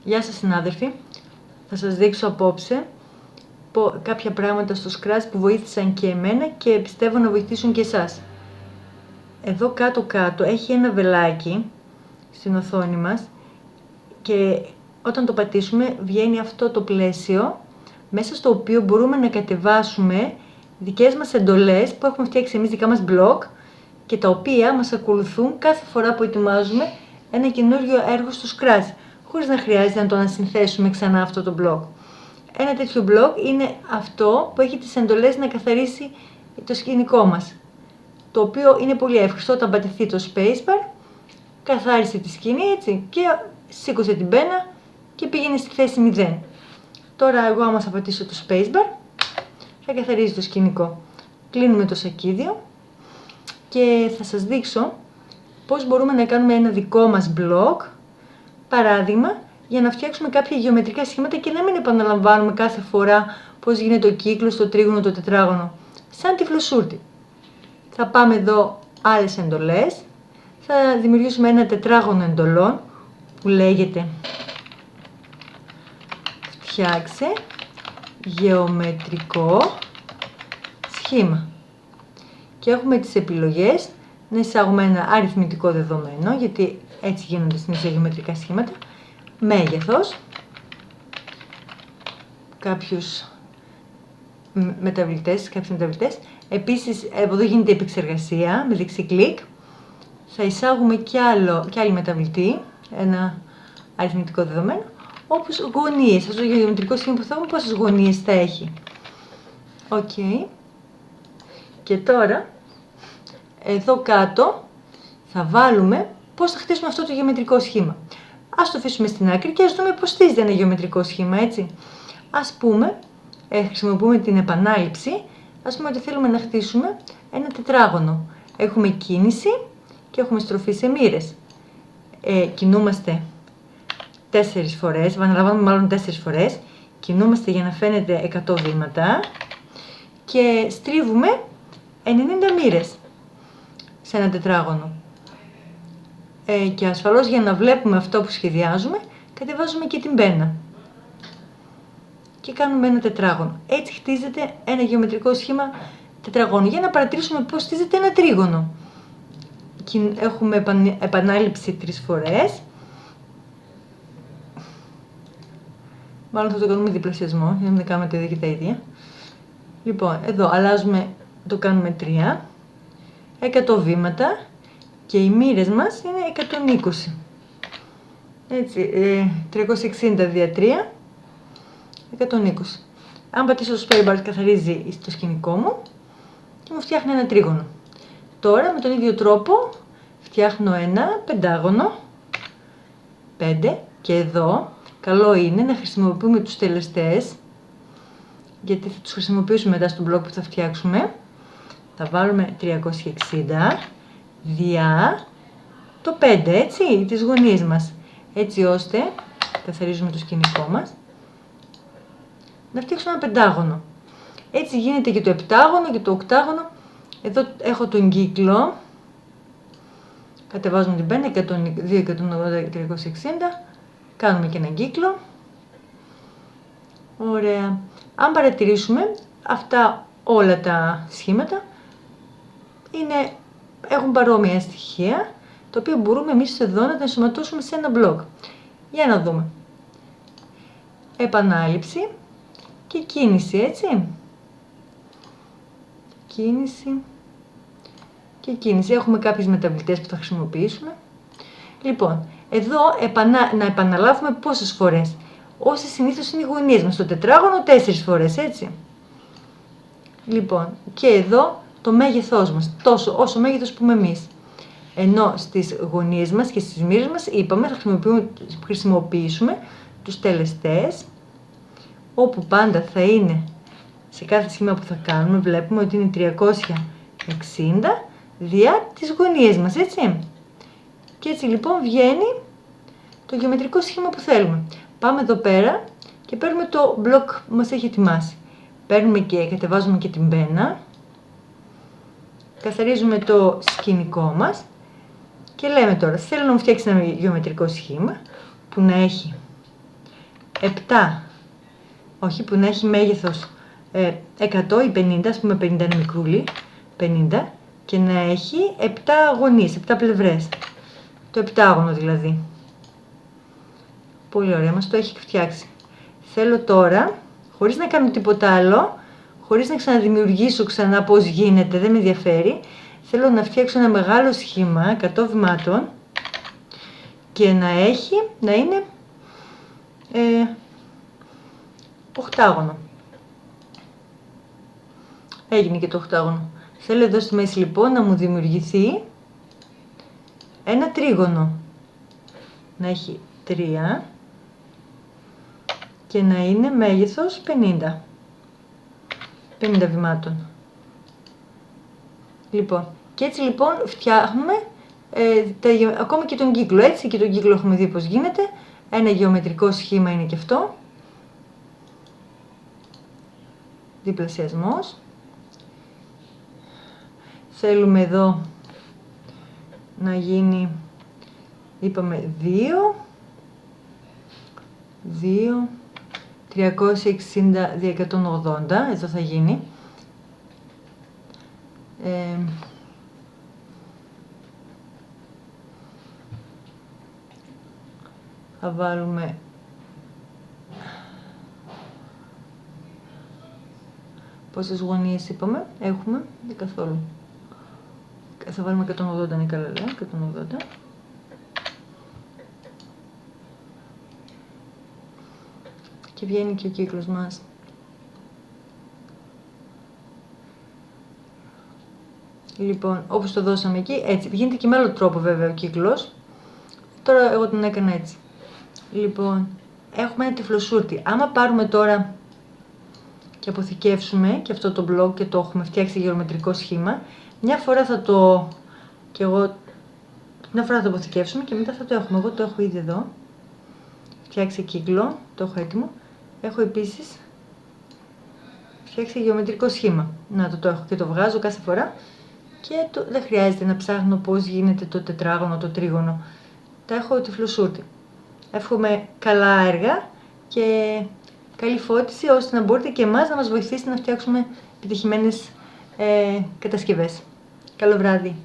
Γεια σας συνάδελφοι, θα σας δείξω απόψε κάποια πράγματα στο Scratch που βοήθησαν και εμένα και πιστεύω να βοηθήσουν και εσάς. Εδώ κάτω έχει ένα βελάκι στην οθόνη μας και όταν το πατήσουμε βγαίνει αυτό το πλαίσιο μέσα στο οποίο μπορούμε να κατεβάσουμε δικές μας εντολές που έχουμε φτιάξει εμείς, δικά μας blog, και τα οποία μας ακολουθούν κάθε φορά που ετοιμάζουμε ένα καινούριο έργο στο Scratch, χωρίς να χρειάζεται να το ανασυνθέσουμε ξανά αυτό το blog. Ένα τέτοιο blog είναι αυτό που έχει τις εντολές να καθαρίσει το σκηνικό μας, το οποίο είναι πολύ εύκολο. Όταν πατηθεί το spacebar, καθάρισε τη σκηνή, έτσι, και σήκωσε την πένα και πήγαινε στη θέση 0. Τώρα εγώ άμα θα πατήσω το spacebar, θα καθαρίζει το σκηνικό. Κλείνουμε το σακίδιο και θα σας δείξω πώς μπορούμε να κάνουμε ένα δικό μας blog, παράδειγμα, για να φτιάξουμε κάποια γεωμετρικά σχήματα και να μην επαναλαμβάνουμε κάθε φορά πώς γίνεται ο κύκλος, το τρίγωνο, το τετράγωνο. Σαν τη φλοσούρτη. Θα πάμε εδώ άλλες εντολές. Θα δημιουργήσουμε ένα τετράγωνο εντολών που λέγεται φτιάξε γεωμετρικό σχήμα. Και έχουμε τις επιλογές να εισάγουμε ένα αριθμητικό δεδομένο, γιατί έτσι γίνονται συνήθως γεωμετρικά σχήματα, μέγεθος, κάποιους μεταβλητές. Επίσης, εδώ γίνεται η επεξεργασία με δεξί κλικ. Θα εισάγουμε και άλλη μεταβλητή, ένα αριθμητικό δεδομένο, όπως γωνίες. Αυτό το γεωμετρικό σχήμα που θα έχουμε, πόσες γωνίες θα έχει. Ok. Και τώρα, εδώ κάτω, θα βάλουμε πώς θα χτίσουμε αυτό το γεωμετρικό σχήμα. Ας το αφήσουμε στην άκρη και ας δούμε πώς χτίζεται ένα γεωμετρικό σχήμα, έτσι. Ας πούμε, χρησιμοποιούμε την επανάληψη, ας πούμε ότι θέλουμε να χτίσουμε ένα τετράγωνο. Έχουμε κίνηση και έχουμε στροφή σε μοίρες. Κινούμαστε 4 φορές, επαναλαμβάνουμε μάλλον 4 φορές, κινούμαστε για να φαίνεται 100 βήματα και στρίβουμε 90 μοίρες σε ένα τετράγωνο. Και ασφαλώς για να βλέπουμε αυτό που σχεδιάζουμε, κατεβάζουμε και την πένα. Και κάνουμε ένα τετράγωνο. Έτσι χτίζεται ένα γεωμετρικό σχήμα τετραγώνου. Για να παρατηρήσουμε πώς χτίζεται ένα τρίγωνο. Έχουμε επανάληψη 3 φορές. Μάλλον θα το κάνουμε διπλασιασμό, για να μην κάνουμε τα ίδια και τα ίδια. Λοιπόν, εδώ αλλάζουμε, το κάνουμε 3. 100 βήματα. Και οι μοίρες μας είναι 120. Έτσι, 360 δια 3, 120. Αν πατήσω το spacebar, καθαρίζει το σκηνικό μου και μου φτιάχνει ένα τρίγωνο. Τώρα με τον ίδιο τρόπο φτιάχνω ένα πεντάγωνο, 5, και εδώ καλό είναι να χρησιμοποιούμε τους τελεστές, γιατί θα τους χρησιμοποιήσουμε μετά στο blog που θα φτιάξουμε. Θα βάλουμε 360 διά το 5, έτσι, τις γωνίες μας, έτσι ώστε, καθαρίζουμε το σκηνικό μας, να φτιάξουμε ένα πεντάγωνο. Έτσι γίνεται και το επτάγωνο και το οκτάγωνο. Εδώ έχω τον κύκλο, κατεβάζουμε την πένα, 102, 180, 360, κάνουμε και έναν κύκλο. Ωραία. Αν παρατηρήσουμε, αυτά όλα τα σχήματα έχουν παρόμοια στοιχεία, τα οποία μπορούμε εμείς εδώ να τα ενσωματώσουμε σε ένα blog. Για να δούμε. Επανάληψη και κίνηση, έτσι. Κίνηση και κίνηση. Έχουμε κάποιες μεταβλητές που θα χρησιμοποιήσουμε. Λοιπόν, εδώ να επαναλάβουμε πόσες φορές. Όσες συνήθως είναι οι γωνίες μας. Στο τετράγωνο 4 φορές, έτσι. Λοιπόν, και εδώ το μέγεθός μας, τόσο όσο μέγεθος πούμε εμείς. Ενώ στις γωνίες μας και στις μοίρες μας είπαμε θα χρησιμοποιήσουμε τους τελεστές, όπου πάντα θα είναι σε κάθε σχήμα που θα κάνουμε, βλέπουμε ότι είναι 360 διά τις γωνίες μας, έτσι. Και έτσι λοιπόν βγαίνει το γεωμετρικό σχήμα που θέλουμε. Πάμε εδώ πέρα και παίρνουμε το blog που μας έχει ετοιμάσει. Παίρνουμε και κατεβάζουμε και την πένα. Καθαρίζουμε το σκηνικό μας και λέμε τώρα, θέλω να μου φτιάξει ένα γεωμετρικό σχήμα που να έχει 7, όχι, που να έχει μέγεθος 100 ή 50, ας πούμε 50 είναι μικρούλι, 50, και να έχει 7 γωνίες, 7 πλευρές. Το επτάγωνο δηλαδή. Πολύ ωραία, μας το έχει φτιάξει. Θέλω τώρα, χωρίς να κάνω τίποτα άλλο, χωρίς να ξαναδημιουργήσω ξανά πώς γίνεται, δεν με ενδιαφέρει, θέλω να φτιάξω ένα μεγάλο σχήμα 100 βημάτων και να είναι οχτάγωνο. Έγινε και το οχτάγωνο. Θέλω εδώ στη μέση λοιπόν να μου δημιουργηθεί ένα τρίγωνο. Να έχει 3 και να είναι μέγεθος 50 βημάτων. Λοιπόν, και έτσι λοιπόν φτιάχνουμε ακόμα και τον κύκλο. Έτσι και τον κύκλο έχουμε δει πώς γίνεται. Ένα γεωμετρικό σχήμα είναι και αυτό. Διπλασιασμός. Θέλουμε εδώ να γίνει, είπαμε 2, 360 δια 180, εδώ θα γίνει. Θα βάλουμε πόσες γωνίες είπαμε, έχουμε, δεν καθόλου. Θα βάλουμε 180, είναι καλά λέω, 180. Και βγαίνει και ο κύκλος μας. Λοιπόν, όπως το δώσαμε εκεί, έτσι. Γίνεται και με άλλο τρόπο βέβαια ο κύκλος. Τώρα εγώ τον έκανα έτσι. Λοιπόν, έχουμε ένα τυφλοσούρτι. Άμα πάρουμε τώρα και αποθηκεύσουμε και αυτό το μπλοκ και το έχουμε φτιάξει γεωμετρικό σχήμα, μια φορά θα το αποθηκεύσουμε και μετά θα το έχουμε. Εγώ το έχω ήδη εδώ. Φτιάξει κύκλο, το έχω έτοιμο. Έχω επίσης φτιάξει γεωμετρικό σχήμα. Να το έχω και το βγάζω κάθε φορά και δεν χρειάζεται να ψάχνω πώς γίνεται το τετράγωνο, το τρίγωνο. Τα έχω τυφλοσούρτι. Εύχομαι καλά έργα και καλή φώτιση ώστε να μπορείτε και εμάς να μας βοηθήσετε να φτιάξουμε επιτυχημένες κατασκευές. Καλό βράδυ!